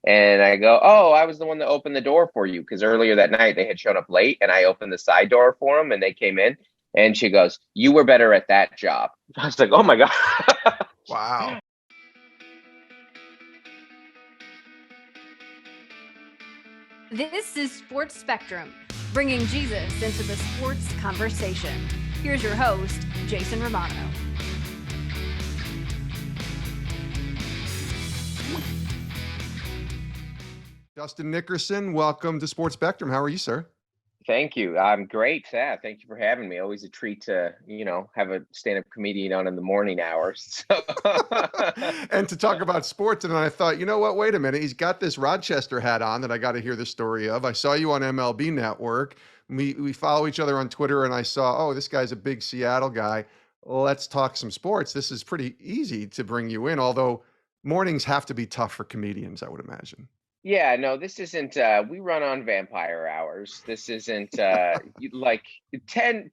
And I go, oh, I was the one that opened the door for you because earlier that night they had shown up late and I opened the side door for them and they came in. And she goes, you were better at that job. I was like, oh my God. Wow. This is Sports Spectrum, bringing Jesus into the sports conversation. Here's your host, Jason Romano. Dustin Nickerson, welcome to Sports Spectrum. How are you, sir? Thank you. I'm great. Yeah, thank you for having me. Always a treat to, have a stand-up comedian on in the morning hours. So And to talk about sports, and I thought, you know what? Wait a minute. He's got this Rochester hat on that I got to hear the story of. I saw you on MLB Network. We follow each other on Twitter, and I saw, oh, this guy's a big Seattle guy. Let's talk some sports. This is pretty easy to bring you in, although mornings have to be tough for comedians, I would imagine. Yeah, no, this isn't we run on vampire hours. This isn't like 10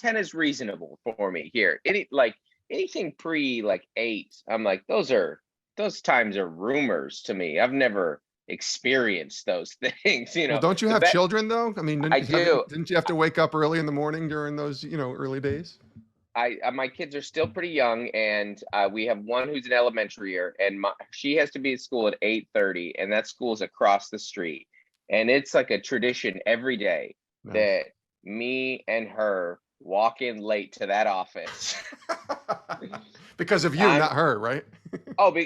is reasonable for me here. Anything pre like 8, I'm like those times are rumors to me. I've never experienced those things, Well, don't you The have bet children though? I mean, I do. didn't you have to wake up early in the morning during those, early days? My kids are still pretty young, and we have one who's in elementary year, and she has to be at school at 8:30, and that school's across the street, and it's like a tradition every day Nice. that me and her walk in late to that office. Because of you, I'm not her, right?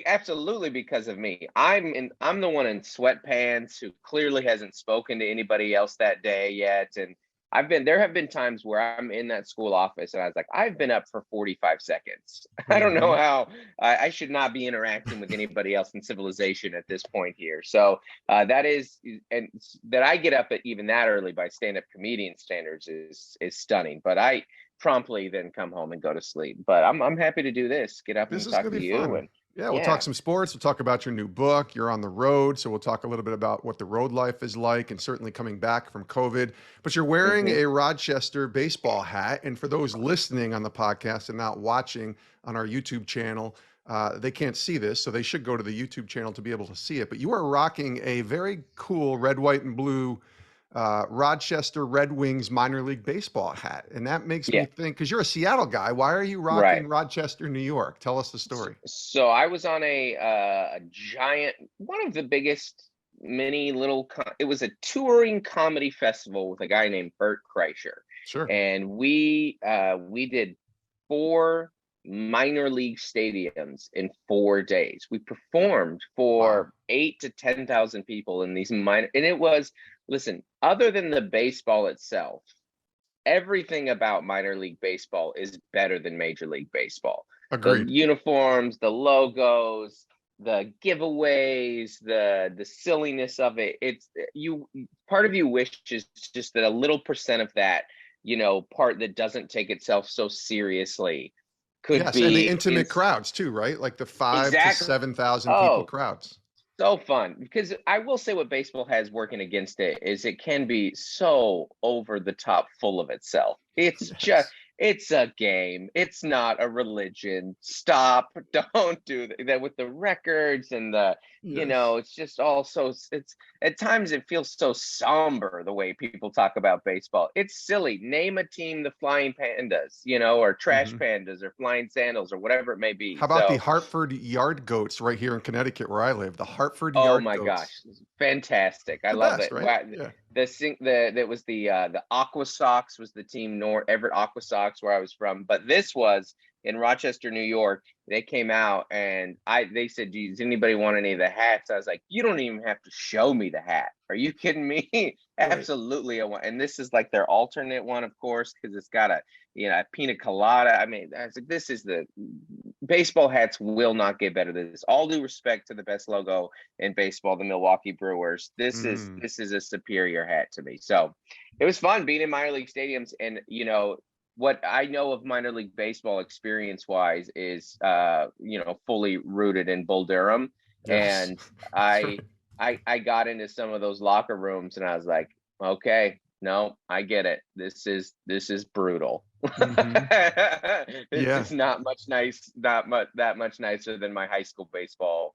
absolutely because of me. I'm the one in sweatpants who clearly hasn't spoken to anybody else that day yet. And there have been times where I'm in that school office and I was like, I've been up for 45 seconds. I don't know Mhm. how I should not be interacting with anybody else in civilization at this point here. So that is, and that I get up at even that early by stand-up comedian standards is stunning. But I promptly then come home and go to sleep. But I'm happy to do this. Get up This and is talk going to to be you. fun. And Yeah, we'll talk yeah. some sports. We'll talk about your new book. You're on the road, so we'll talk a little bit about what the road life is like and certainly coming back from COVID. But you're wearing Hmm. a Rochester baseball hat. And for those listening on the podcast and not watching on our YouTube channel, they can't see this, so they should go to the YouTube channel to be able to see it. But you are rocking a very cool red, white, and blue Rochester Red Wings minor league baseball hat. And that makes me Yeah. think, because you're a Seattle guy, why are you Right. rocking Rochester, New York? Tell us the story. So I was on a giant, one of the biggest mini little, it was a touring comedy festival with a guy named Bert Kreischer. Sure. And we did 4 minor league stadiums in 4 days. We performed Wow. for 8 to 10,000 people in these minor, and it was, listen, other than the baseball itself, everything about minor league baseball is better than major league baseball. The Agreed. uniforms, the logos, the giveaways, the silliness of it. It's you part of you wishes just that a little percent of that, part that doesn't take itself so seriously could Yes, and the be intimate crowds too, right? Like the 5 to exactly. 7,000 people Oh, crowds. so fun, because I will say what baseball has working against it is it can be so over the top full of itself. Yes. It's a game. It's not a religion. Stop. Don't do that with the records and Yes. it's just all so, it's at times it feels so somber the way people talk about baseball. It's silly. Name a team, the Flying Pandas, or Trash Mhm. Pandas or Flying Sandals or whatever it may be. How about the So, Hartford Yard Goats right here in Connecticut where I live? The Hartford oh Yard my gosh, Goats. fantastic! I The love best, it. right? Wow, Yeah. that was the Aqua Sox was the team, North Everett Aqua Sox, where I was from, but this was in Rochester, New York. They came out and they said, does anybody want any of the hats? I was like, you don't even have to show me the hat. Are you kidding me? Right. Absolutely, I want. And this is like their alternate one, of course, because it's got a pina colada. I mean, I was like, this is the baseball hats will not get better than this. All due respect to the best logo in baseball, the Milwaukee Brewers. This is Mm. this is a superior hat to me. So it was fun being in minor league stadiums, and what I know of minor league baseball experience wise is fully rooted in Bull Durham. Yes. And That's right. I got into some of those locker rooms and I was like, okay, no, I get it. This is brutal. Hmm. This Yeah. is not much nice, not much that much nicer than my high school baseball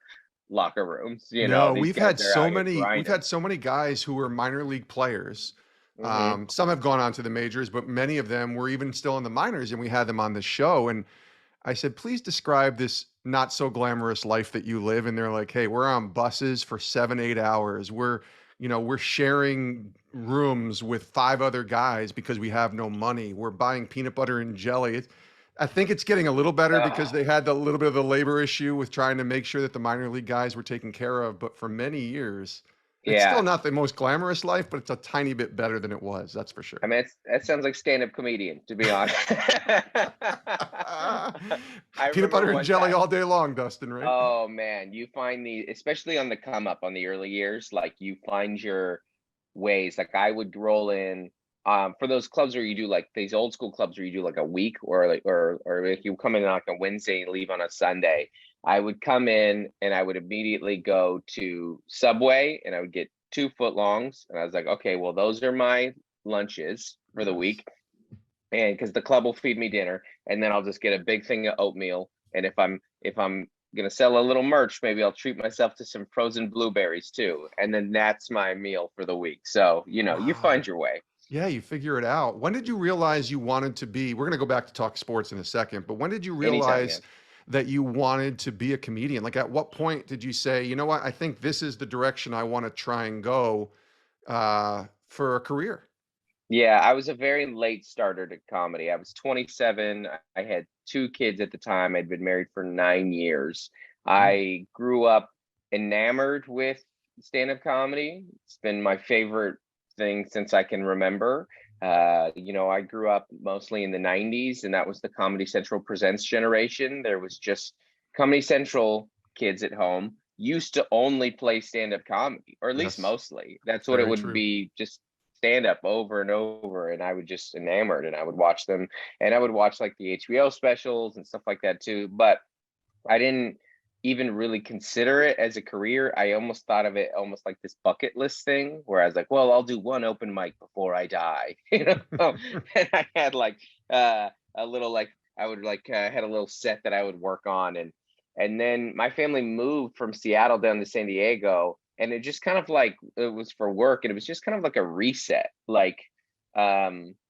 locker rooms. No, These guys are out here we've grinding. had so many guys who were minor league players. Hmm. Some have gone on to the majors, but many of them were even still in the minors, and we had them on the show. And I said, please describe this not so glamorous life that you live. And they're like, hey, we're on buses for 7, 8 hours. We're sharing rooms with 5 other guys because we have no money. We're buying peanut butter and jelly. I think it's getting a little better because Ah, they had a little bit of the labor issue with trying to make sure that the minor league guys were taken care of. But for many years, it's still yeah. not the most glamorous life, but it's a tiny bit better than it was. That's for I sure. mean, that sounds like stand-up comedian, to be honest. I Peanut remember butter and one jelly time. all day long, Dustin, right? Oh man, you find especially on the come up on the early years, like you find your ways. Like I would roll in for those clubs where you do like these old school clubs where you do like a week or like or if you come in on like a Wednesday and leave on a Sunday. I would come in and I would immediately go to Subway and I would get 2 footlongs and I was like, okay, well those are my lunches for the Yes. week, and because the club will feed me dinner, and then I'll just get a big thing of oatmeal. And if I'm gonna sell a little merch, maybe I'll treat myself to some frozen blueberries too, and then that's my meal for the week. So you Wow. find your way. Yeah, you figure it out. When did you realize you wanted to be? We're going to go back to talk sports in a second, but when did you Anytime, realize man. that you wanted to be a comedian? Like, at what point did you say, you know what, I think this is the direction I want to try and go for a career? Yeah, I was a very late starter to comedy. I was 27. I had 2 kids at the time. I'd been married for 9 years. Mm, I grew up enamored with stand-up comedy. It's been my favorite thing since I can remember. I grew up mostly in the 90s, and that was the Comedy Central Presents generation. There was just Comedy Central kids at home used to only play stand-up comedy, or at least yes, mostly. That's what it very would true. be, just stand up over and over, and I would just enamored and I would watch them, and I would watch like the HBO specials and stuff like that too, but I didn't even really consider it as a career. I almost thought of it almost like this bucket list thing where I was like, well, I'll do one open mic before I die, and I had like a little like I would like had a little set that I would work on, and then my family moved from Seattle down to San Diego, and it just kind of like it was for work, and it was just kind of like a reset. Like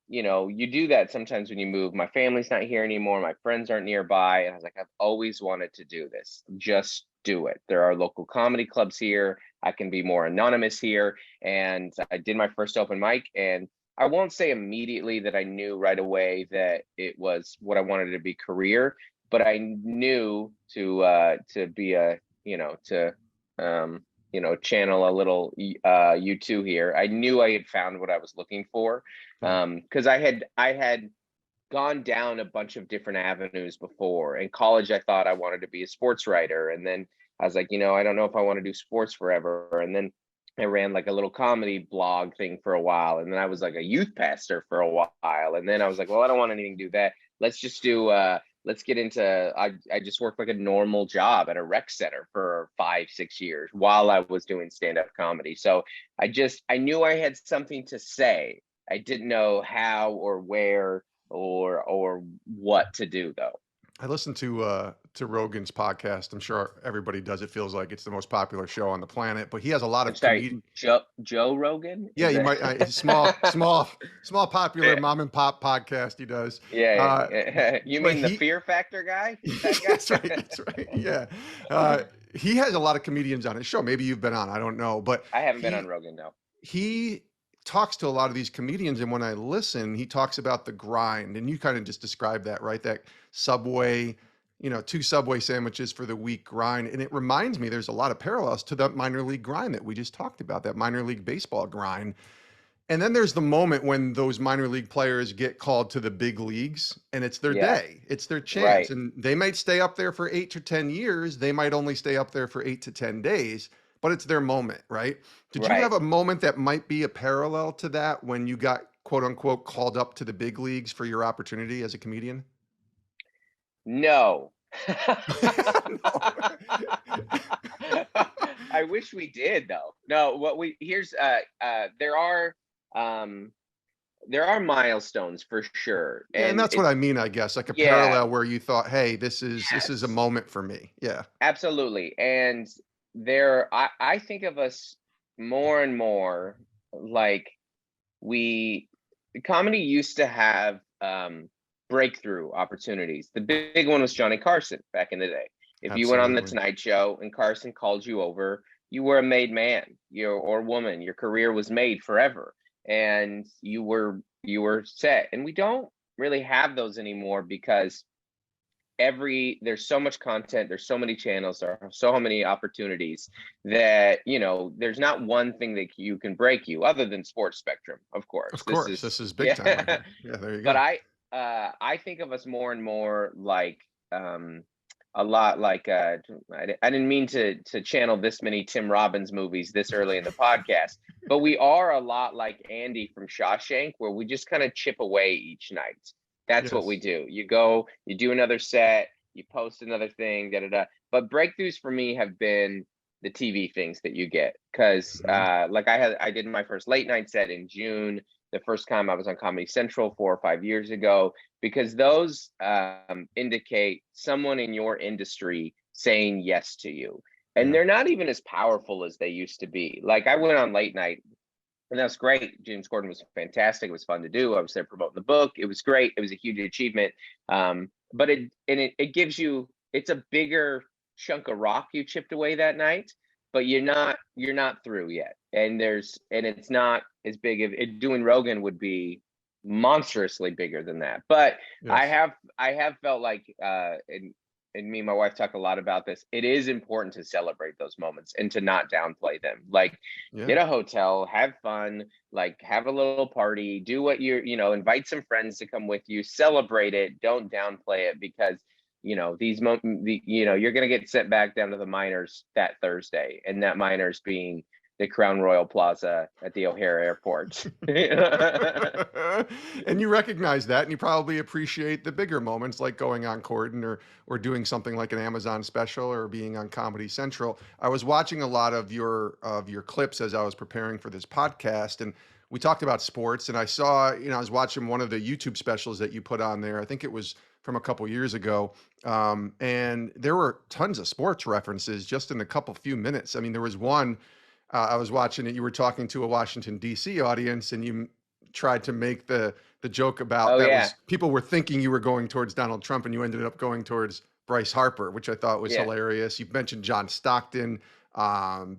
you do that sometimes when you move. My family's not here anymore, my friends aren't nearby, and I was like, I've always wanted to do this. Just do it. There are local comedy clubs here. I can be more anonymous here. And I did my first open mic, and I won't say immediately that I knew right away that it was what I wanted to be career, but I knew to be a to channel a little U2 here. I knew I had found what I was looking for, Yeah. because I had gone down a bunch of different avenues before. In college, I thought I wanted to be a sports writer, and then I was like, I don't know if I want to do sports forever. And then I ran like a little comedy blog thing for a while, and then I was like a youth pastor for a while, and then I was like, well, I don't want anything to do that. Let's get into I just worked like a normal job at a rec center for 5, 6 years while I was doing stand-up comedy. So I knew I had something to say. I didn't know how or where or what to do though. I listened to Rogan's podcast. I'm sure everybody does. It feels like it's the most popular show on the planet, but he has a lot I'm of sorry, comedians. Joe Rogan? Yeah, Is you might that small popular Yeah, mom and pop podcast he does. yeah, Uh, yeah. You but mean the he Fear Factor guy? That guy? that's right, that's right. Yeah. He has a lot of comedians on his show. Maybe you've been on, I don't know, but I haven't been on he Rogan, no. he talks to a lot of these comedians, and when I listen, he talks about the grind, and you kind of just described that, right? That Subway, 2 Subway sandwiches for the week grind. And it reminds me there's a lot of parallels to that minor league grind that we just talked about, that minor league baseball grind. And then there's the moment when those minor league players get called to the big leagues, and it's their Yeah, day, it's their chance. right, And they might stay up there for 8 to 10 years. They might only stay up there for 8 to 10 days, but it's their moment, right? Did you right. have a moment that might be a parallel to that when you got quote unquote called up to the big leagues for your opportunity as a comedian? No. No. I wish we did though. No, what we here's um there are milestones for sure. Yeah, and And that's what I mean, I guess, like a yeah, parallel where you thought, hey, this is a yes. moment for me. Yeah. Absolutely. And I think of us more and more like comedy used to have breakthrough opportunities. The big one was Johnny Carson back in the day. If you went on the Absolutely. Tonight Show and Carson called you over, you were a made man, or woman. Your career was made forever, and you were set. And we don't really have those anymore because there's so much content, there's so many channels, there are so many opportunities that there's not one thing that you can break you other than Sports Spectrum, of course. Of course, this is big Yeah. time right here. Yeah, there you go. But I think of us more and more like a lot like I didn't mean to channel this many Tim Robbins movies this early in the podcast, but we are a lot like Andy from Shawshank, where we just kind of chip away each night. That's what we Yes. do. You go, you do another set, you post another thing, da da da. But breakthroughs for me have been the TV things that you get, because like I did my first late night set in June, the first time I was on Comedy Central 4 or 5 years ago, because those indicate someone in your industry saying yes to you. And Yeah. they're not even as powerful as they used to be. Like I went on late night, and that was great. James Corden was fantastic. It was fun to do. I was there promoting the book. It was great. It was a huge achievement. But it gives you, it's a bigger chunk of rock you chipped away that night, but you're not through yet. And it's not as big of it. Doing Rogan would be monstrously bigger than that. But Yes. I have felt like and me and my wife talk a lot about this. It is important to celebrate those moments and to not downplay them. Like Yeah. get a hotel, have fun, like have a little party, do what invite some friends to come with you, celebrate it. Don't downplay it, because these you're going to get sent back down to the minors that Thursday, and that minors being the Crown Royal Plaza at the O'Hare Airport. And you recognize that, and you probably appreciate the bigger moments, like going on Corden or doing something like an Amazon special or being on Comedy Central. I was watching a lot of your clips as I was preparing for this podcast, and we talked about sports. And I saw, I was watching one of the YouTube specials that you put on there. I think it was from a couple years ago, and there were tons of sports references just in a few minutes. I mean, there was one. I was watching it. You were talking to a Washington D.C. audience, and you tried to make the joke about Oh that yeah, was people were thinking you were going towards Donald Trump, and you ended up going towards Bryce Harper, which I thought was yeah. hilarious. You mentioned John Stockton,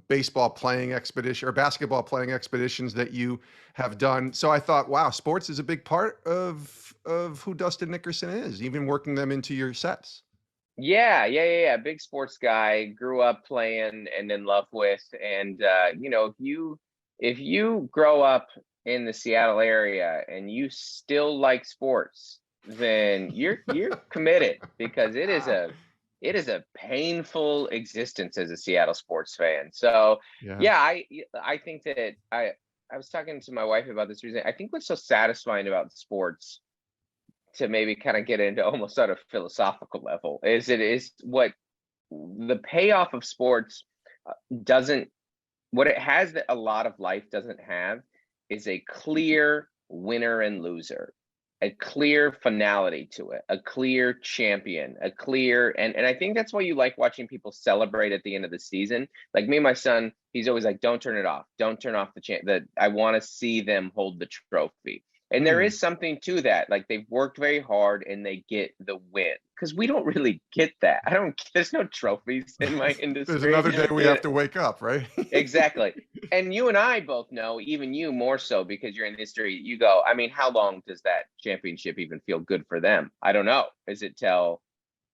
baseball playing expedition or basketball playing expeditions that you have done. So I thought, wow, sports is a big part of who Dustin Nickerson is, even working them into your sets. Yeah. Big sports guy, grew up playing and in love with. And if you grow up in the Seattle area and you still like sports, then you're committed, because it is a painful existence as a Seattle sports fan. So Yeah. I think that I was talking to my wife about this recently. I think what's so satisfying about sports, to maybe kind of get into almost at a philosophical level, is what the payoff of sports doesn't, what it has that a lot of life doesn't have, is a clear winner and loser, a clear finality to it, a clear champion, a clear, and I think that's why you like watching people celebrate at the end of the season. Like me and my son, he's always like, don't turn it off, don't turn off that I want to see them hold the trophy. And there is something to that. Like they've worked very hard and they get the win, because we don't really get that. There's no trophies in my industry. There's another day we have to wake up, right? Exactly. And you and I both know, even you more so because you're in history, you go, I mean, how long does that championship even feel good for them? I don't know. Is it till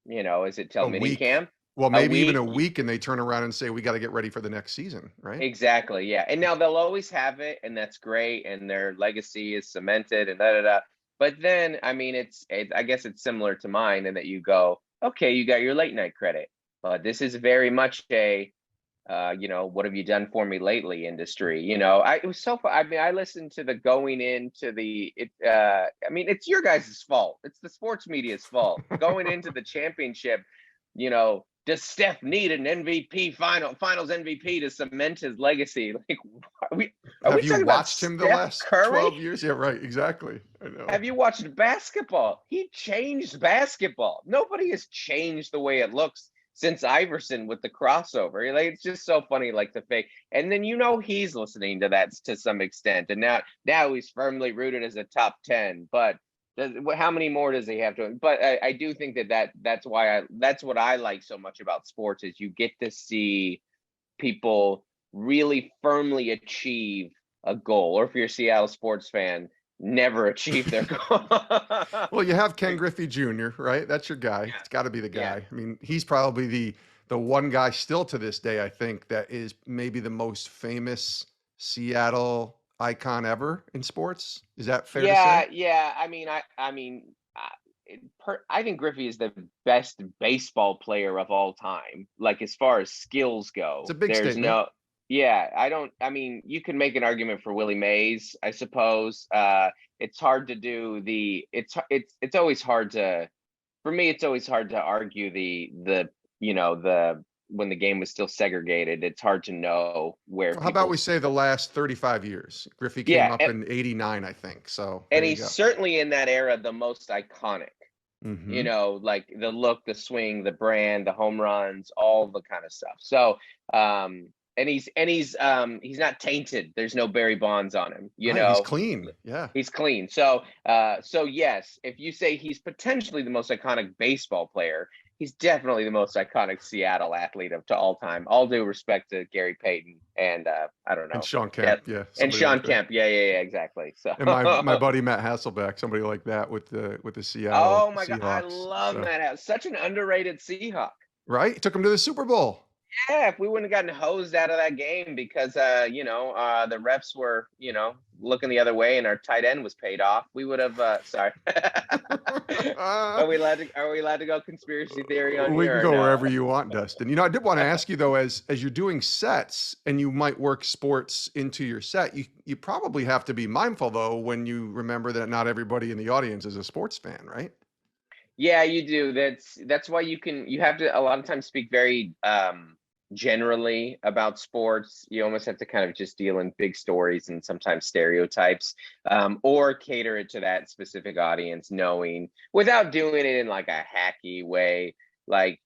A mini week. camp? Well, maybe even a week? week, and they turn around and say, we got to get ready for the next season, right? Exactly. Yeah. And now they'll always have it, and that's great. And their legacy is cemented and da da da. But then, I mean, I guess it's similar to mine in that you go, okay, you got your late night credit. But this is very much a, what have you done for me lately industry? It was so fun. I mean, I listened to the going into I mean, it's your guys' fault. It's the sports media's fault. Going into the championship, does Steph need an MVP finals MVP to cement his legacy? Like, are Have we you talking about watched him the Steph last Curry? 12 years? Yeah, right. Exactly. I know. Have you watched basketball? He changed basketball. Nobody has changed the way it looks since Iverson with the crossover. Like, it's just so funny, like the fake. And then he's listening to that to some extent, and now he's firmly rooted as a top 10. But how many more does he have to? But I do think that's what I like so much about sports is you get to see people really firmly achieve a goal, or if you're a Seattle sports fan, never achieve their goal. Well, you have Ken Griffey Jr., right? That's your guy. Yeah. It's got to be the guy. Yeah. I mean, he's probably the one guy still to this day, I think, that is maybe the most famous Seattle icon ever in sports. Is that fair to say? Yeah. I think Griffey is the best baseball player of all time. Like, as far as skills go, It's a big there's statement. no. Yeah, you can make an argument for Willie Mays, I suppose. It's hard to do it's always hard to, for me, it's always hard to argue the when the game was still segregated. It's hard to know where How about we people's. say the last 35 years? Griffey came Yeah, up in 89, I think. So and there you he's go. certainly in that era the most iconic. Hmm. Like the look, the swing, the brand, the home runs, all the kind of stuff. So, and he's not tainted. There's no Barry Bonds on him. Right, he's clean. Yeah. He's clean. So, so yes, if you say he's potentially the most iconic baseball player, he's definitely the most iconic Seattle athlete to all time. All due respect to Gary Payton and I don't know. And Sean Kemp, yeah. And somebody Sean like that. Kemp, yeah, exactly. So, And my buddy Matt Hasselbeck, somebody like that with the Seattle oh my God, I Seahawks. love So, Matt House. Such an underrated Seahawk. right? He took him to the Super Bowl. Yeah, if we wouldn't have gotten hosed out of that game because the refs were, looking the other way and our tight end was paid off, we would have sorry. Are we allowed to go conspiracy theory on We here? can Or go no? wherever you want, Dustin. I did want to ask you though, as you're doing sets and you might work sports into your set, you probably have to be mindful though when you remember that not everybody in the audience is a sports fan, right? Yeah, you do. That's why you have to a lot of times speak very generally about sports. You almost have to kind of just deal in big stories and sometimes stereotypes, or cater it to that specific audience, knowing without doing it in like a hacky way. Like,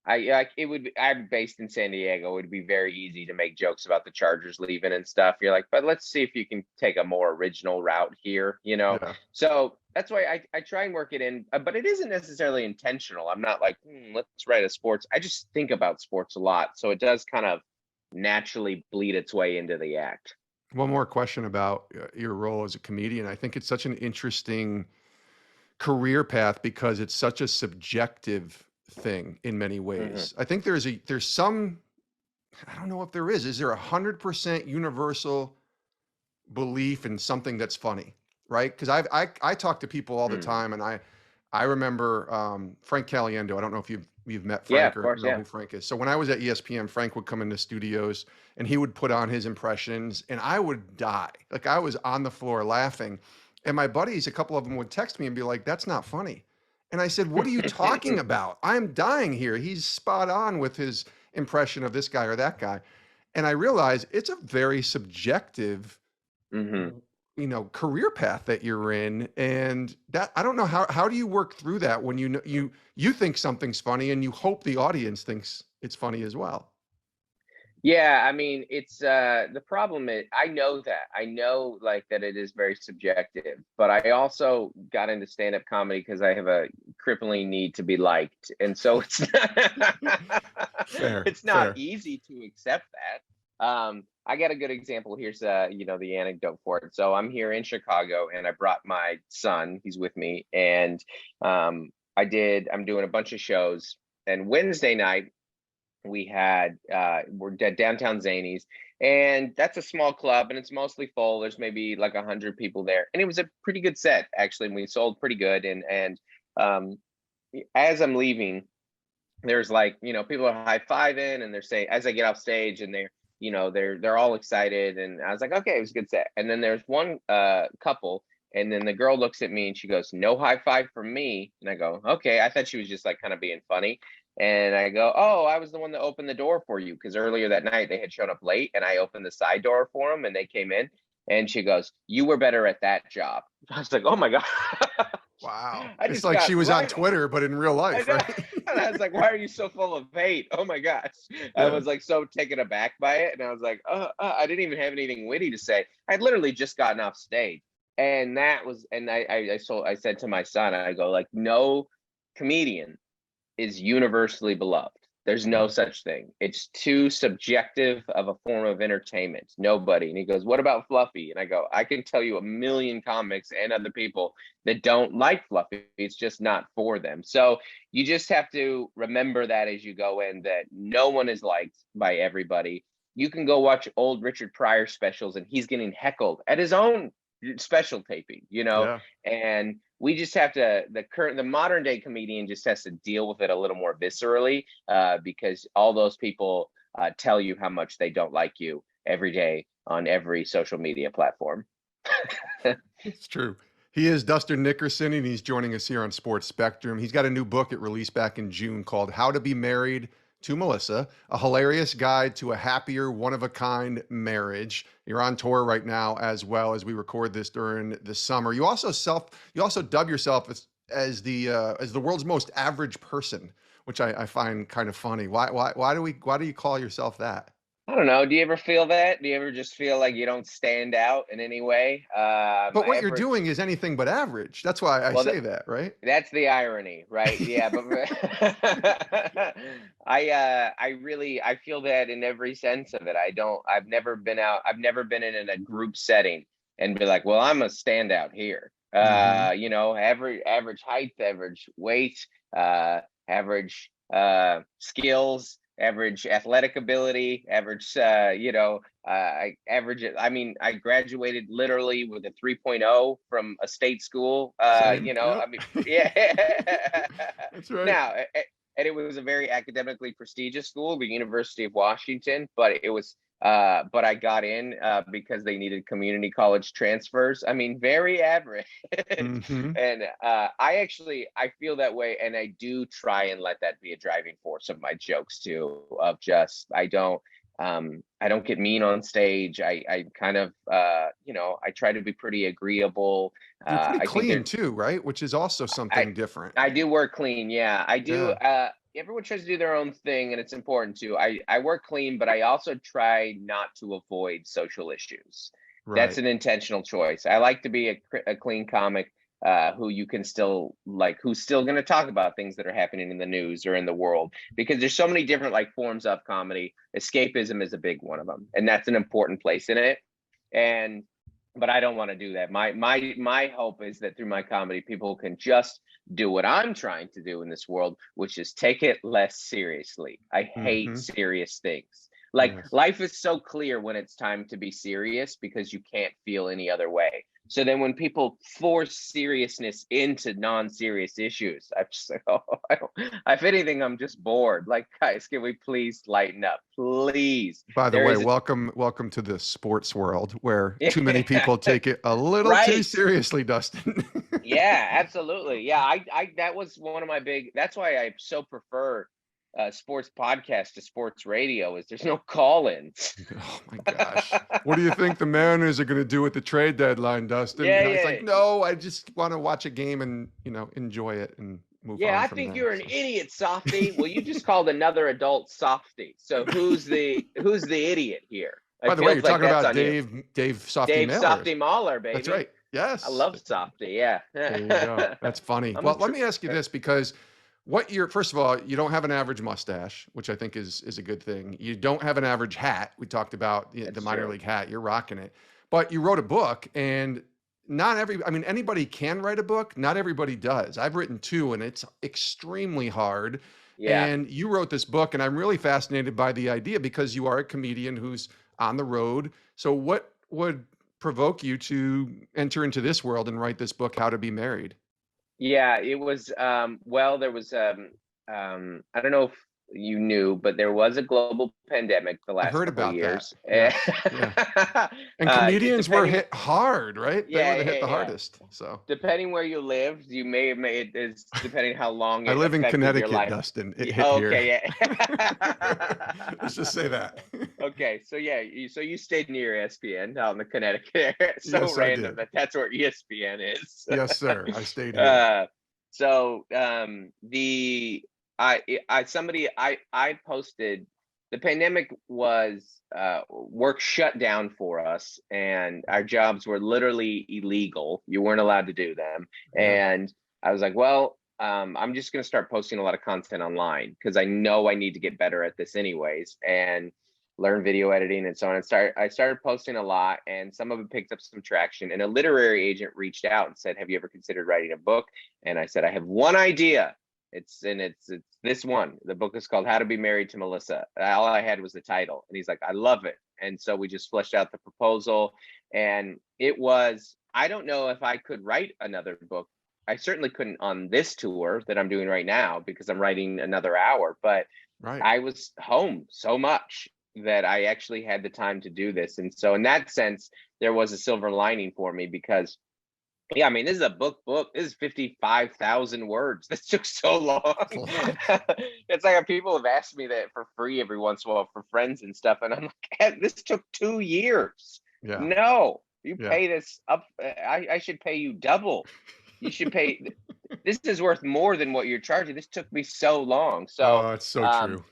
I'm based in San Diego. It would be very easy to make jokes about the Chargers leaving and stuff. You're like, but let's see if you can take a more original route here, Yeah. So that's why I try and work it in, but it isn't necessarily intentional. I'm not like, let's write a sports. I just think about sports a lot. So it does kind of naturally bleed its way into the act. One more question about your role as a comedian. I think it's such an interesting career path because it's such a subjective thing in many ways. I think there's some, I don't know if there is there 100% universal belief in something that's funny, right? Because I talk to people all the time, and I remember Frank Caliendo. I don't know if you've met Frank of or course, know who Frank is. So when I was at ESPN, Frank would come into studios and he would put on his impressions, and I would die. Like, I was on the floor laughing, and my buddies, a couple of them would text me and be like, "That's not funny." And I said, "What are you talking about? I'm dying here. He's spot on with his impression of this guy or that guy." And I realized it's a very subjective career path that you're in. And that, I don't know, how do you work through that when you think something's funny and you hope the audience thinks it's funny as well? Yeah, I mean, it's the problem is I know like that it is very subjective, but I also got into stand-up comedy because I have a crippling need to be liked. And so it's Fair, it's not fair. easy to accept that. I got a good example. Here's the anecdote for it. So I'm here in Chicago and I brought my son, he's with me, and I'm doing a bunch of shows, and Wednesday night we're at downtown Zanies, and that's a small club and it's mostly full. There's maybe like 100 people there, and it was a pretty good set actually, and we sold pretty good. And as I'm leaving, there's like, people are high-fiving and they're saying, as I get off stage, and they're all excited, and I was like, okay, it was a good set. And then there's one couple, and then the girl looks at me and she goes, "No high five from me." And I go, okay. I thought she was just like kind of being funny. And I go, "Oh, I was the one that opened the door for you, because earlier that night they had shown up late and I opened the side door for them and they came in." And she goes, "You were better at that job." I was like, oh my God. Wow. I It's just like got she was on right. Twitter, but in real I life, know. right? And I was like, why are you so full of hate? Oh my gosh. I Yeah. was like so taken aback by it. And I was like, I didn't even have anything witty to say. I'd literally just gotten off stage. And that was, and I said to my son, I go, like, no comedian is universally beloved. There's no such thing. It's too subjective of a form of entertainment. Nobody. And he goes, what about Fluffy? And I go, I can tell you a million comics and other people that don't like Fluffy. It's just not for them. So you just have to remember that as you go in, that no one is liked by everybody. You can go watch old Richard Pryor specials and he's getting heckled at his own special taping, Yeah. and we just have to, the modern day comedian just has to deal with it a little more viscerally, because all those people tell you how much they don't like you every day on every social media platform. It's true. He is Dustin Nickerson, and he's joining us here on Sports Spectrum. He's got a new book it released back in June called How to Be Married to Melissa, a hilarious guide to a happier, one-of-a-kind marriage. You're on tour right now as well as we record this during the summer. You also dub yourself as the world's most average person, which I find kind of funny. Why do you call yourself that? I don't know. Do you ever feel that? Do you ever just feel like you don't stand out in any way? But what you're Average. doing is anything but average. That's why I Well, say that, right? that's the irony, right? Yeah, but I feel that in every sense of it. I've never been out, I've never been in a group setting and be like, well, I'm a standout here. Hmm. Average height, average weight, average skills, average athletic ability, average I mean, I graduated literally with a 3.0 from a state school. Same. I Yep. mean, yeah. That's right. Now, and it was a very academically prestigious school, the University of Washington, but but I got in because they needed community college transfers. I mean, very average. Hmm. And I feel that way, and I do try and let that be a driving force of my jokes too. Of just I don't get mean on stage. I kind of I try to be pretty agreeable. You're pretty I think clean too, right? Which is also I something different. I do work clean. Yeah, I do. Yeah. Everyone tries to do their own thing, and it's important too. I work clean, but I also try not to avoid social issues. That's Right. an intentional choice. I like to be a clean comic, who you can still like, who's still going to talk about things that are happening in the news or in the world, because there's so many different like forms of comedy. Escapism is a big one of them, and that's an important place in it. And but I don't want to do that. My hope is that through my comedy, people can just do what I'm trying to do in this world, which is take it less seriously. I hate Hmm. serious things. Like Yes. life is so clear when it's time to be serious because you can't feel any other way. So then when people force seriousness into non-serious issues, I'm just like, oh, if anything, I'm just bored. Like, guys, can we please lighten up? Please. By the There way, is a welcome to the sports world where too many people take it a little too right. seriously, Dustin. Yeah, absolutely. Yeah, I that was one of my big. That's why I so prefer sports podcast to sports radio. Is there's no call-ins. Oh my gosh. What do you think the Mariners are going to do with the trade deadline, Dustin? Yeah, It's yeah, like, no, I just want to watch a game and, enjoy it and move yeah. on I from think there. you're an So. idiot, softy. Well, you just called another adult softy. So who's the idiot here? By It the way, you're feels like talking that's about on you, Dave Softy Dave Mailer. Softy Mahler, That's baby. right. I Yes. love softy. Yeah. There you go. That's funny. I'm a Well, let tr- me ask you this because first of all, you don't have an average mustache, which I think is a good thing. You don't have an average hat. We talked about the That's minor true. league hat. You're rocking it. But you wrote a book and I mean, anybody can write a book. Not everybody does. I've written two and it's extremely hard. Yeah. And you wrote this book and I'm really fascinated by the idea because you are a comedian who's on the road. So what would provoke you to enter into this world and write this book, How to Be Married? Yeah, it was well, there was I don't know you knew, but there was a global pandemic the I last heard couple of about that. years. Yes. Yeah. And comedians were Depending, hit hard, right? They were yeah, the hit yeah, the yeah. hardest. So Depending where you lived, you may have made it, depending how long I it live in affected your Connecticut, life. Dustin. It Yeah, hit here. okay, yeah. Let's just say that. Okay, so yeah, so you stayed near ESPN out in the Connecticut area. So Yes, I random did. that that's where ESPN is. Yes, sir. I stayed here. So the I posted, the pandemic was work shut down for us, and our jobs were literally illegal. You weren't allowed to do them, Yeah. and I was like, well, I'm just going to start posting a lot of content online because I know I need to get better at this anyways, and learn video editing and so on. And I started posting a lot, and some of it picked up some traction. And a literary agent reached out and said, "Have you ever considered writing a book?" And I said, "I have one idea. It's this one. The book is called How to Be Married to Melissa." All I had was the title, and he's like, "I love it." And so we just fleshed out the proposal, and it was. I don't know if I could write another book. I certainly couldn't on this tour that I'm doing right now because I'm writing another hour, but Right. I was home so much that I actually had the time to do this. And so in that sense, there was a silver lining for me because, yeah, I mean, this is a book. This is 55,000 words. This took so long. It's like people have asked me that for free every once in a while for friends and stuff. And I'm like, this took 2 years. Yeah. No, you Yeah. pay this up. I should pay you double. You should pay. This is worth more than what you're charging. This took me so long. So, Oh, it's so true.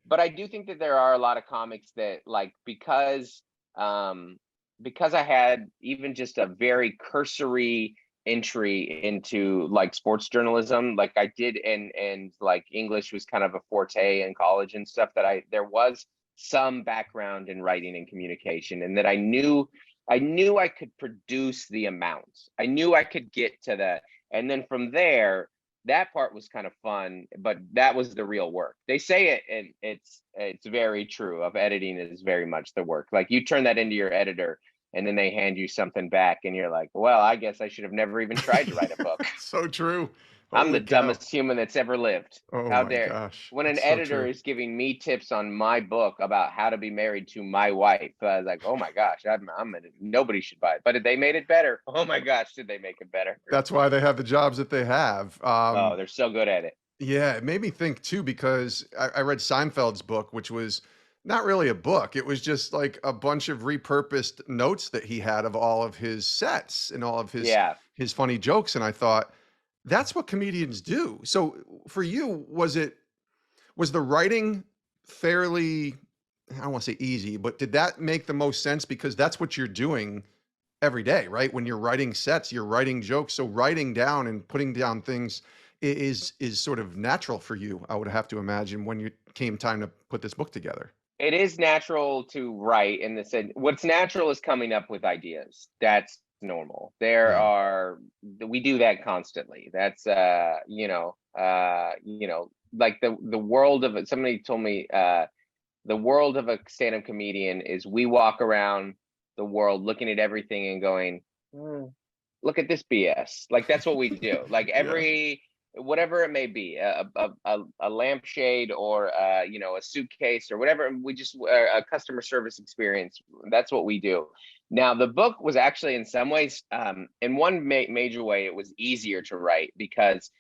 but I do think that there are a lot of comics that, like, because I had even just a very cursory entry into like sports journalism, like I did, and like English was kind of a forte in college and stuff, that there was some background in writing and communication, and that I knew I could produce the amount. I knew I could get to the, and then from there, that part was kind of fun, but that was the real work. They say it, and it's very true. Of editing is very much the work. Like you turn that into your editor, and then they hand you something back, and you're like, well, I guess I should have never even tried to write a book. So true. I'm the Holy cow. dumbest human that's ever lived. Oh How my dare gosh. when an It's so editor true. is giving me tips on my book about how to be married to my wife. I was like, oh my gosh, nobody should buy it. But they made it better. Oh my gosh, did they make it better? That's why they have the jobs that they have. Oh, they're so good at it. Yeah, it made me think too, because I read Seinfeld's book, which was not really a book. It was just like a bunch of repurposed notes that he had of all of his sets and all of Yeah. his funny jokes. And I thought, that's what comedians do. So for you, was the writing fairly, I don't want to say easy, but did that make the most sense? Because that's what you're doing every day, right? When you're writing sets, you're writing jokes. So writing down and putting down things is sort of natural for you, I would have to imagine, when you came time to put this book together. It is natural to write in the sense. What's natural is coming up with ideas. That's normal. Yeah. We do that constantly. That's like the world of it. Somebody told me the world of a stand-up comedian is we walk around the world looking at everything and going, look at this BS. Like that's what we do. Like every whatever it may be, a lampshade or a suitcase or whatever, we just a customer service experience. That's what we do. Now the book was actually in some ways, in one major way, it was easier to write because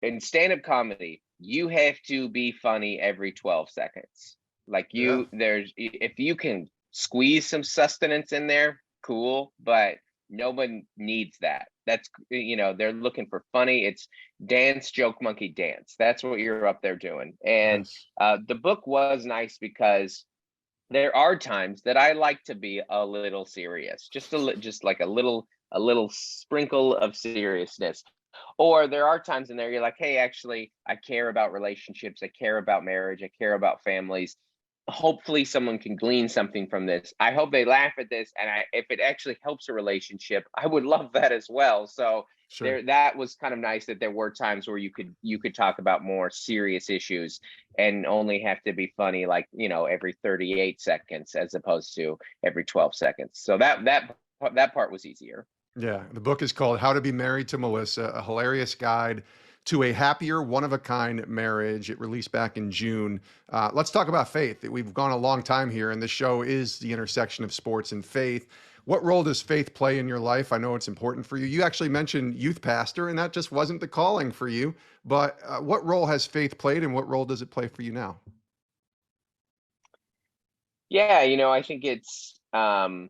in stand-up comedy you have to be funny every 12 seconds. Like Yeah. if you can squeeze some sustenance in there, cool, but no one needs that. That's they're looking for funny. It's dance, joke, monkey, dance. That's what you're up there doing. And Yes. the book was nice because there are times that I like to be a little serious, just like a little sprinkle of seriousness. Or there are times in there you're like, hey, actually, I care about relationships, I care about marriage, I care about families. Hopefully someone can glean something from this. I hope they laugh at this, and if it actually helps a relationship, I would love that as well. So Sure. that was kind of nice that there were times where you could talk about more serious issues and only have to be funny, like every 38 seconds as opposed to every 12 seconds. So that part was easier. Yeah. The book is called How to Be Married to Melissa, a hilarious guide to a happier, one-of-a-kind marriage. It released back in June. Let's talk about faith. We've gone a long time here, and this show is the intersection of sports and faith. What role does faith play in your life? I know it's important for you. You actually mentioned youth pastor, and that just wasn't the calling for you. But what role has faith played, and what role does it play for you now? Yeah, I think it's that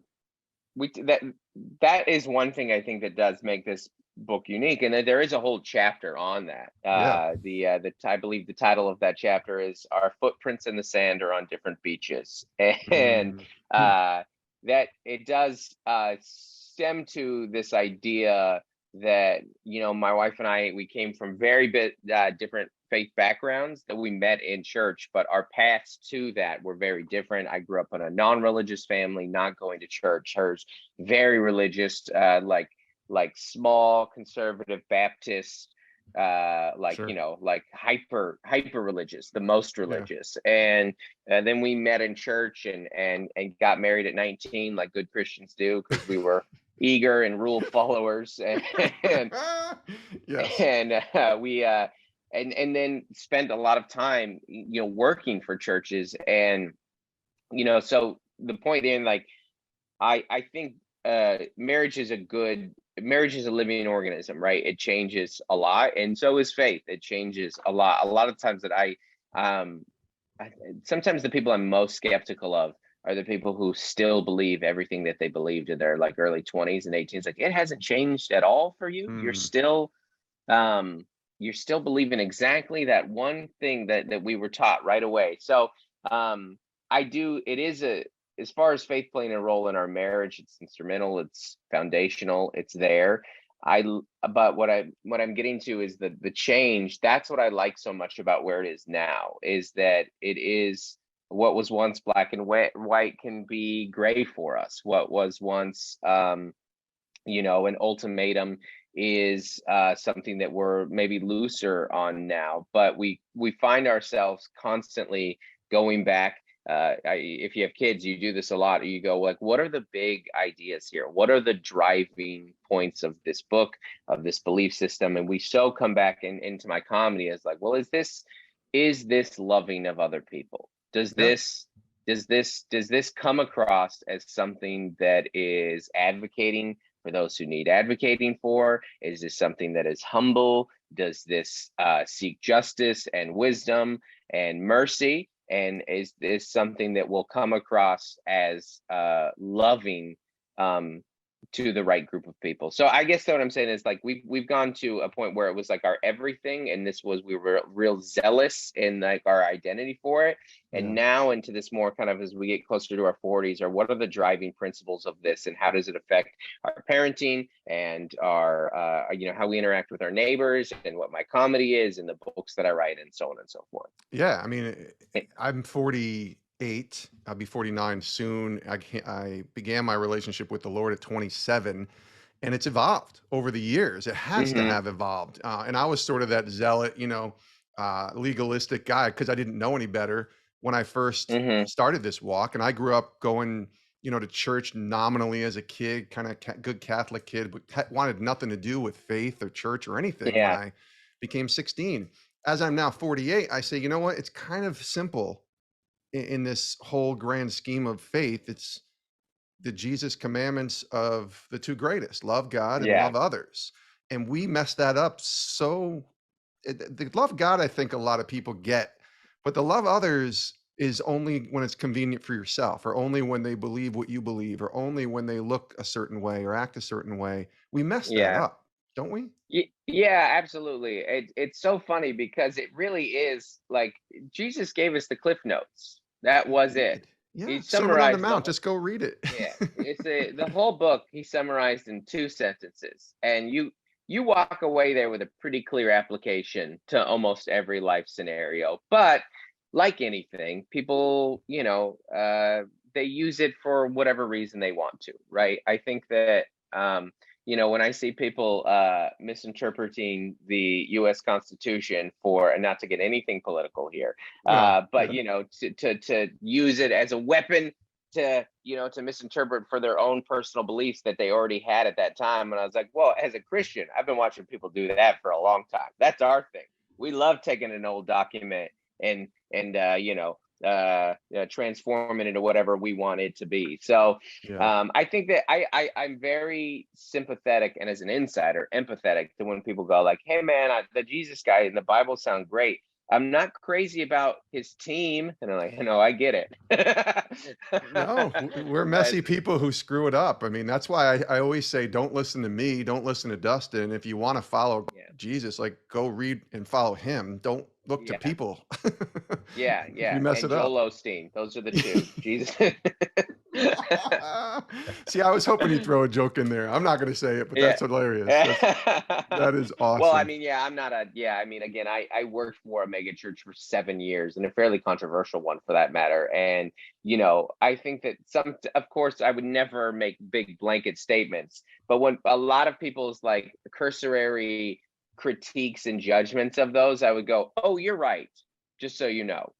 is one thing I think that does make this book unique, and that there is a whole chapter on that. Yeah. I believe the title of that chapter is "Our Footprints in the Sand Are on Different Beaches," and that it does stem to this idea that my wife and we came from very different faith backgrounds, that we met in church, but our paths to that were very different. I grew up in a non-religious family, not going to church. Hers very religious, like small conservative Baptist, Sure. like hyper religious, the most religious. And then we met in church and got married at 19, like good Christians do, because we were eager and rule followers. And Yes. and then spent a lot of time working for churches. And so the point in, like, I think marriage is a living organism, right? It changes a lot, and so is faith. It changes a lot of times. That sometimes the people I'm most skeptical of are the people who still believe everything that they believed in their like early 20s and 18s. Like, it hasn't changed at all for you. You're still believing exactly that one thing that we were taught right away. So as far as faith playing a role in our marriage, it's instrumental, it's foundational, it's there. But what I'm getting to is the change. That's what I like so much about where it is now, is that it is what was once black and white can be gray for us. What was once an ultimatum is something that we're maybe looser on now. But we find ourselves constantly going back. If you have kids, you do this a lot. You go, like, what are the big ideas here? What are the driving points of this book, of this belief system? And we so come back into my comedy as like, well, is this loving of other people? Does this come across as something that is advocating for those who need advocating for? Is this something that is humble? Does this seek justice and wisdom and mercy? And is this something that will come across as loving to the right group of people? So I guess what I'm saying is, like, we've gone to a point where it was like our everything, and we were real zealous in like our identity for it. And now into this more kind of, as we get closer to our 40s, or what are the driving principles of this, and how does it affect our parenting and our how we interact with our neighbors, and what my comedy is, and the books that I write, and so on and so forth. Yeah, I mean, I'm 48. I'll be 49 soon. I began my relationship with the Lord at 27, and it's evolved over the years. It has to have evolved. And I was sort of that zealot, legalistic guy, because I didn't know any better when I first started this walk. And I grew up going, to church nominally as a kid, kind of good Catholic kid, but wanted nothing to do with faith or church or anything when I became 16. As I'm now 48, I say, you know what? It's kind of simple in this whole grand scheme of faith. It's the Jesus commandments of the two greatest: love God and love others. And we mess that up. So the love God, I think a lot of people get, but the love others is only when it's convenient for yourself, or only when they believe what you believe, or only when they look a certain way or act a certain way. We mess that up, don't we? Yeah, absolutely. It's so funny, because it really is like Jesus gave us the Cliff Notes. That was it. Yeah, He Sermon on the summarized Mount. Just go read it. Yeah, it's the whole book he summarized in 2 sentences, and you walk away there with a pretty clear application to almost every life scenario. But like anything, people, they use it for whatever reason they want to, right? I think that when I see people misinterpreting the U.S. Constitution for, and not to get anything political here, but to use it as a weapon to, to misinterpret for their own personal beliefs that they already had at that time. And I was like, well, as a Christian, I've been watching people do that for a long time. That's our thing. We love taking an old document and transform it into whatever we want it to be. So I think that I'm very sympathetic, and as an insider, empathetic to when people go like, hey man, the Jesus guy in the Bible sound great. I'm not crazy about his team. And I'm like, no, I get it. No, we're messy people who screw it up. I mean, that's why I always say, don't listen to me. Don't listen to Dustin. If you want to follow Jesus, like go read and follow him. Don't look to people. Yeah. You mess and it Joel up. Osteen. Those are the two. Jesus. See, I was hoping you'd throw a joke in there. I'm not going to say it, but that's hilarious. That is awesome. Well, I mean, again, I worked for a mega church for 7 years, and a fairly controversial one for that matter. And, I think that of course, I would never make big blanket statements, but when a lot of people's like cursory critiques and judgments of those, I would go, oh, you're right. Just so you know.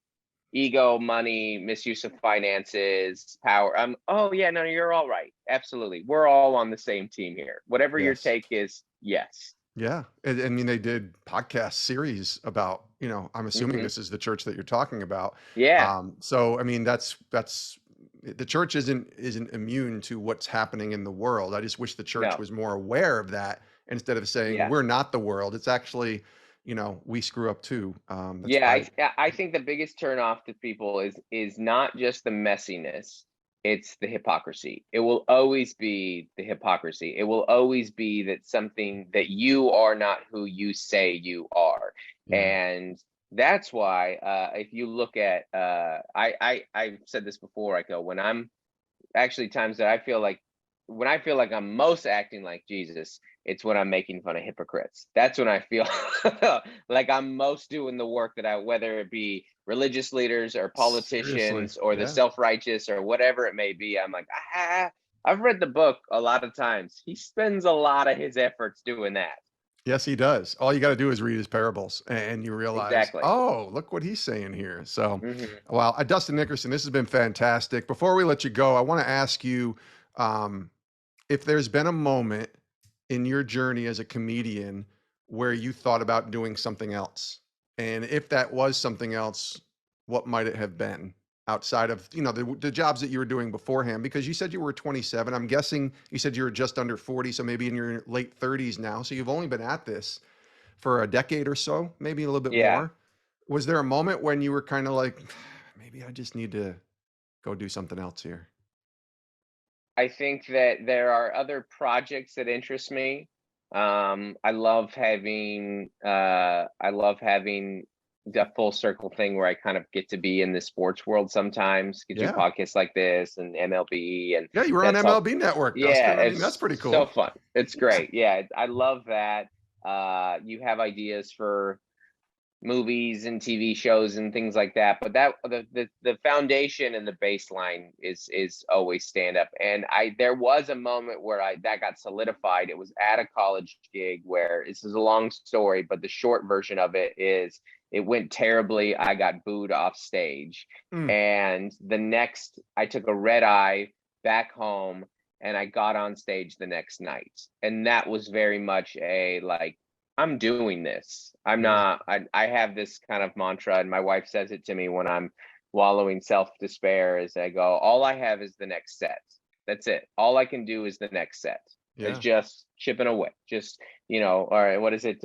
Ego, money, misuse of finances, power. Oh yeah, no, you're all right. Absolutely. We're all on the same team here. Whatever your take is, yes. Yeah. I mean, they did podcast series about, I'm assuming this is the church that you're talking about. Yeah. So, I mean, that's the church isn't immune to what's happening in the world. I just wish the church was more aware of that instead of saying we're not the world. It's actually, we screw up too. I think the biggest turnoff to people is not just the messiness, it's the hypocrisy. It will always be the hypocrisy. It will always be that something that you are not who you say you are. And that's why if you look at I've said this before, I go, when I'm actually times that I feel like I'm most acting like Jesus, it's when I'm making fun of hypocrites. That's when I feel like I'm most doing the work that whether it be religious leaders or politicians or the self-righteous or whatever it may be. I'm like, I've read the book a lot of times. He spends a lot of his efforts doing that. Yes, he does. All you got to do is read his parables and you realize, oh, look what he's saying here. So, wow. Dustin Nickerson, this has been fantastic. Before we let you go, I want to ask you, if there's been a moment in your journey as a comedian where you thought about doing something else, and if that was something else, what might it have been outside of, the jobs that you were doing beforehand? Because you said you were 27. I'm guessing you said you were just under 40. So maybe in your late 30s now. So you've only been at this for a decade or so, maybe a little bit more. Was there a moment when you were kind of like, maybe I just need to go do something else here? I think that there are other projects that interest me. I love having the full circle thing where I kind of get to be in the sports world sometimes. Get your podcasts like this and MLB and you were on MLB Network. Dustin. I mean, that's pretty cool. So fun. It's great. Yeah, I love that. You have ideas for movies and TV shows and things like that, but that the foundation and the baseline is always stand up. And there was a moment where that got solidified. It was at a college gig where, this is a long story, but the short version of it is, it went terribly. I got booed off stage, and I took a red eye back home, and I got on stage the next night, and that was very much a like, I'm doing this. I'm not, I have this kind of mantra, and my wife says it to me when I'm wallowing self-despair, is I go, all I have is the next set. That's it. All I can do is the next set. It's just chipping away. Just, all right, what is it?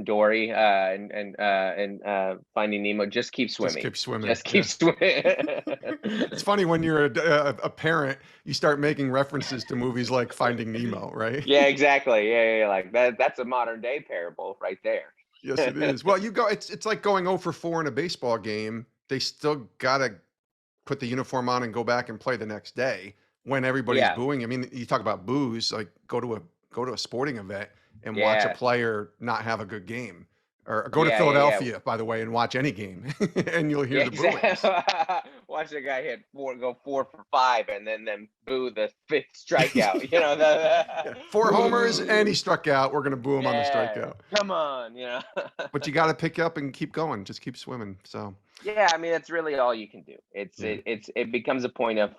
Dory and Finding Nemo. Just keep swimming. Just keep swimming. It's funny when you're a parent, you start making references to movies like Finding Nemo, right? Yeah, exactly. Yeah, like that's a modern day parable right there. Yes, it is. Well, it's like going 0 for 4 in a baseball game. They still gotta put the uniform on and go back and play the next day when everybody's booing. I mean, you talk about boos, like go to a sporting event and watch a player not have a good game, or go to Philadelphia, by the way, and watch any game and you'll hear the booings. Watch the guy go 4 for 5 and then boo the 5th strikeout, 4 homers and he struck out. We're going to boo him on the strikeout. Come on, But you got to pick up and keep going. Just keep swimming. So Yeah, I mean, that's really all you can do. It becomes a point of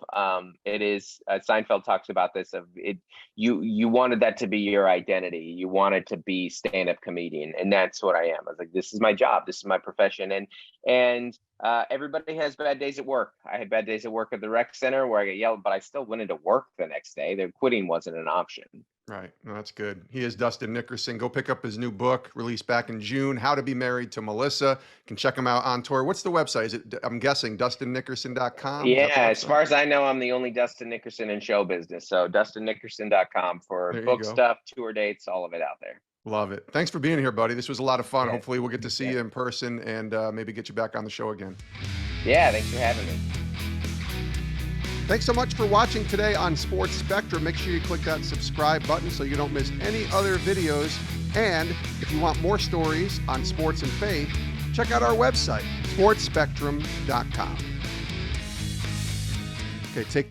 it is Seinfeld talks about this of it. You wanted that to be your identity. You wanted to be stand-up comedian, and that's what I am. I was like, this is my job. This is my profession, and everybody has bad days at work. I had bad days at work at the rec center where I get yelled, but I still went into work the next day. The quitting wasn't an option. Right. No, that's good. He is Dustin Nickerson. Go pick up his new book, released back in June, How to Be Married to Melissa. You can check him out on tour. What's the website? Is it, I'm guessing, DustinNickerson.com? Yeah, as far as I know, I'm the only Dustin Nickerson in show business. So DustinNickerson.com for book stuff, tour dates, all of it out there. Love it. Thanks for being here, buddy. This was a lot of fun. Yeah. Hopefully we'll get to see you in person and maybe get you back on the show again. Yeah, thanks for having me. Thanks so much for watching today on Sports Spectrum. Make sure you click that subscribe button so you don't miss any other videos. And if you want more stories on sports and faith, check out our website, sportsspectrum.com. Okay, take two.